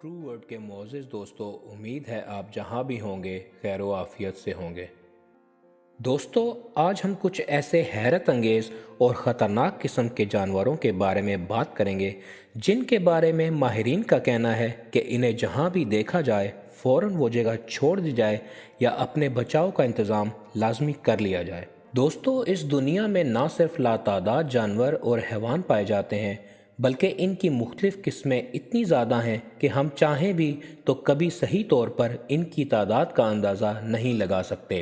True word کے معزز دوستوں، امید ہے آپ جہاں بھی ہوں گے خیر و عافیت سے ہوں گے۔ دوستو، آج ہم کچھ ایسے حیرت انگیز اور خطرناک قسم کے جانوروں کے بارے میں بات کریں گے جن کے بارے میں ماہرین کا کہنا ہے کہ انہیں جہاں بھی دیکھا جائے فوراً وہ جگہ چھوڑ دی جائے یا اپنے بچاؤ کا انتظام لازمی کر لیا جائے۔ دوستو، اس دنیا میں نہ صرف لاتعداد جانور اور حیوان پائے جاتے ہیں بلکہ ان کی مختلف قسمیں اتنی زیادہ ہیں کہ ہم چاہیں بھی تو کبھی صحیح طور پر ان کی تعداد کا اندازہ نہیں لگا سکتے۔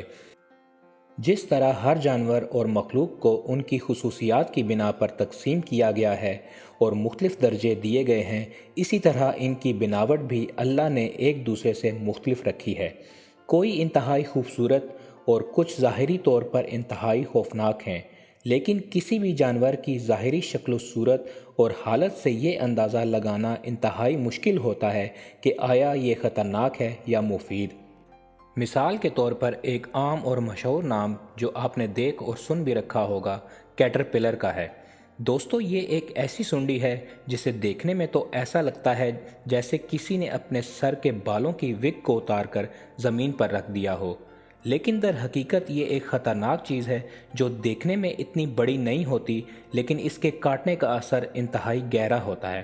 جس طرح ہر جانور اور مخلوق کو ان کی خصوصیات کی بنا پر تقسیم کیا گیا ہے اور مختلف درجے دیے گئے ہیں، اسی طرح ان کی بناوٹ بھی اللہ نے ایک دوسرے سے مختلف رکھی ہے۔ کوئی انتہائی خوبصورت اور کچھ ظاہری طور پر انتہائی خوفناک ہیں، لیکن کسی بھی جانور کی ظاہری شکل و صورت اور حالت سے یہ اندازہ لگانا انتہائی مشکل ہوتا ہے کہ آیا یہ خطرناک ہے یا مفید۔ مثال کے طور پر ایک عام اور مشہور نام جو آپ نے دیکھ اور سن بھی رکھا ہوگا کیٹرپلر کا ہے۔ دوستو، یہ ایک ایسی سنڈی ہے جسے دیکھنے میں تو ایسا لگتا ہے جیسے کسی نے اپنے سر کے بالوں کی وگ کو اتار کر زمین پر رکھ دیا ہو، لیکن در حقیقت یہ ایک خطرناک چیز ہے جو دیکھنے میں اتنی بڑی نہیں ہوتی، لیکن اس کے کاٹنے کا اثر انتہائی گہرا ہوتا ہے۔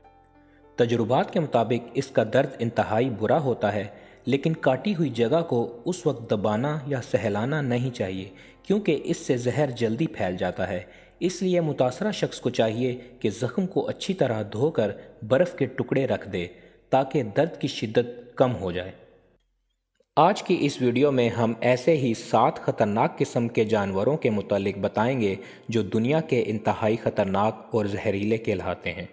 تجربات کے مطابق اس کا درد انتہائی برا ہوتا ہے، لیکن کاٹی ہوئی جگہ کو اس وقت دبانا یا سہلانا نہیں چاہیے کیونکہ اس سے زہر جلدی پھیل جاتا ہے۔ اس لیے متاثرہ شخص کو چاہیے کہ زخم کو اچھی طرح دھو کر برف کے ٹکڑے رکھ دے تاکہ درد کی شدت کم ہو جائے۔ آج کی اس ویڈیو میں ہم ایسے ہی 7 خطرناک قسم کے جانوروں کے متعلق بتائیں گے جو دنیا کے انتہائی خطرناک اور زہریلے کہلاتے ہیں۔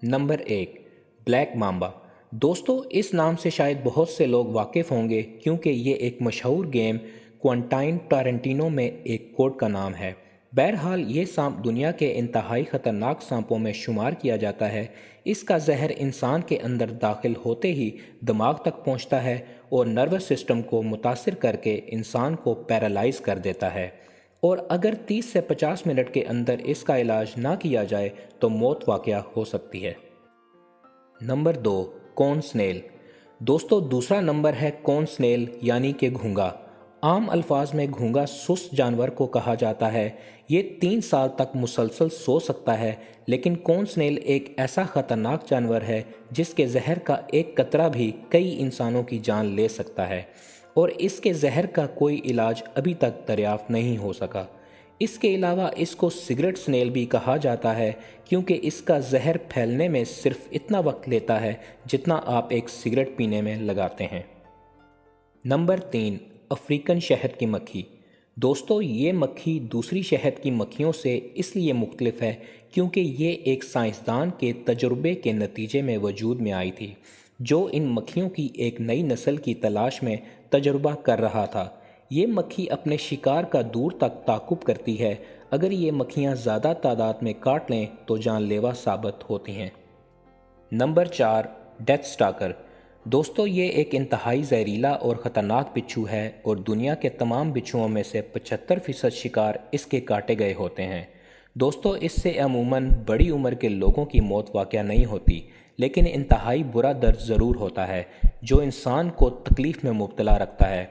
Number 1، black mamba. دوستو، اس نام سے شاید بہت سے لوگ واقف ہوں گے کیونکہ یہ ایک مشہور گیم کوانٹائن ٹارنٹینو میں ایک کوڈ کا نام ہے۔ بہرحال یہ سانپ دنیا کے انتہائی خطرناک سانپوں میں شمار کیا جاتا ہے۔ اس کا زہر انسان کے اندر داخل ہوتے ہی دماغ تک پہنچتا ہے اور نروس سسٹم کو متاثر کر کے انسان کو پیرالائز کر دیتا ہے، اور اگر 30 سے 50 منٹ کے اندر اس کا علاج نہ کیا جائے تو موت واقع ہو سکتی ہے۔ نمبر 2، کون سنیل۔ دوستو، دوسرا نمبر ہے کون سنیل یعنی کہ گھونگا۔ عام الفاظ میں گھونگا سست جانور کو کہا جاتا ہے۔ یہ 3 سال تک مسلسل سو سکتا ہے، لیکن کون سنیل ایک ایسا خطرناک جانور ہے جس کے زہر کا ایک قطرہ بھی کئی انسانوں کی جان لے سکتا ہے، اور اس کے زہر کا کوئی علاج ابھی تک دریافت نہیں ہو سکا۔ اس کے علاوہ اس کو سگریٹ سنیل بھی کہا جاتا ہے کیونکہ اس کا زہر پھیلنے میں صرف اتنا وقت لیتا ہے جتنا آپ ایک سگریٹ پینے میں لگاتے ہیں۔ نمبر 3، افریقن شہد کی مکھی۔ دوستو، یہ مکھی دوسری شہد کی مکھیوں سے اس لیے مختلف ہے کیونکہ یہ ایک سائنسدان کے تجربے کے نتیجے میں وجود میں آئی تھی جو ان مکھیوں کی ایک نئی نسل کی تلاش میں تجربہ کر رہا تھا۔ یہ مکھی اپنے شکار کا دور تک تعاقب کرتی ہے۔ اگر یہ مکھیاں زیادہ تعداد میں کاٹ لیں تو جان لیوا ثابت ہوتی ہیں۔ Number 4، death stalker. دوستو، یہ ایک انتہائی زہریلا اور خطرناک بچھو ہے اور دنیا کے تمام بچھوؤں میں سے 75% شکار اس کے کاٹے گئے ہوتے ہیں۔ دوستو، اس سے عموماً بڑی عمر کے لوگوں کی موت واقع نہیں ہوتی، لیکن انتہائی برا درد ضرور ہوتا ہے جو انسان کو تکلیف میں مبتلا رکھتا ہے۔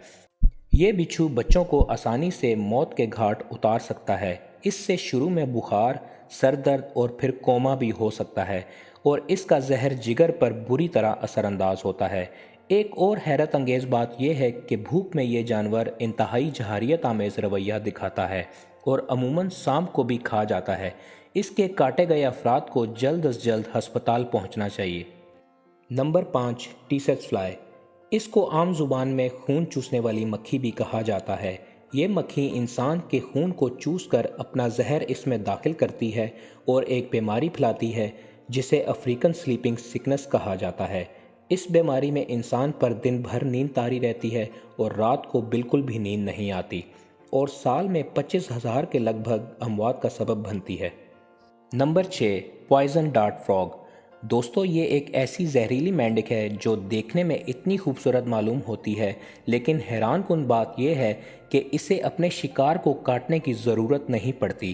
یہ بچھو بچوں کو آسانی سے موت کے گھاٹ اتار سکتا ہے۔ اس سے شروع میں بخار، سر درد اور پھر کوما بھی ہو سکتا ہے، اور اس کا زہر جگر پر بری طرح اثر انداز ہوتا ہے۔ ایک اور حیرت انگیز بات یہ ہے کہ بھوک میں یہ جانور انتہائی جہاریت آمیز رویہ دکھاتا ہے اور عموماً سانپ کو بھی کھا جاتا ہے۔ اس کے کاٹے گئے افراد کو جلد از جلد ہسپتال پہنچنا چاہیے۔ Number 5، ٹیسس fly. اس کو عام زبان میں خون چوسنے والی مکھی بھی کہا جاتا ہے۔ یہ مکھی انسان کے خون کو چوس کر اپنا زہر اس میں داخل کرتی ہے اور ایک بیماری پھیلاتی ہے جسے افریقن سلیپنگ سکنس کہا جاتا ہے۔ اس بیماری میں انسان پر دن بھر نیند طاری رہتی ہے اور رات کو بالکل بھی نیند نہیں آتی، اور سال میں 25,000 کے لگ بھگ اموات کا سبب بنتی ہے۔ نمبر 6، پوائزن ڈارٹ فراگ۔ دوستو، یہ ایک ایسی زہریلی مینڈک ہے جو دیکھنے میں اتنی خوبصورت معلوم ہوتی ہے، لیکن حیران کن بات یہ ہے کہ اسے اپنے شکار کو کاٹنے کی ضرورت نہیں پڑتی۔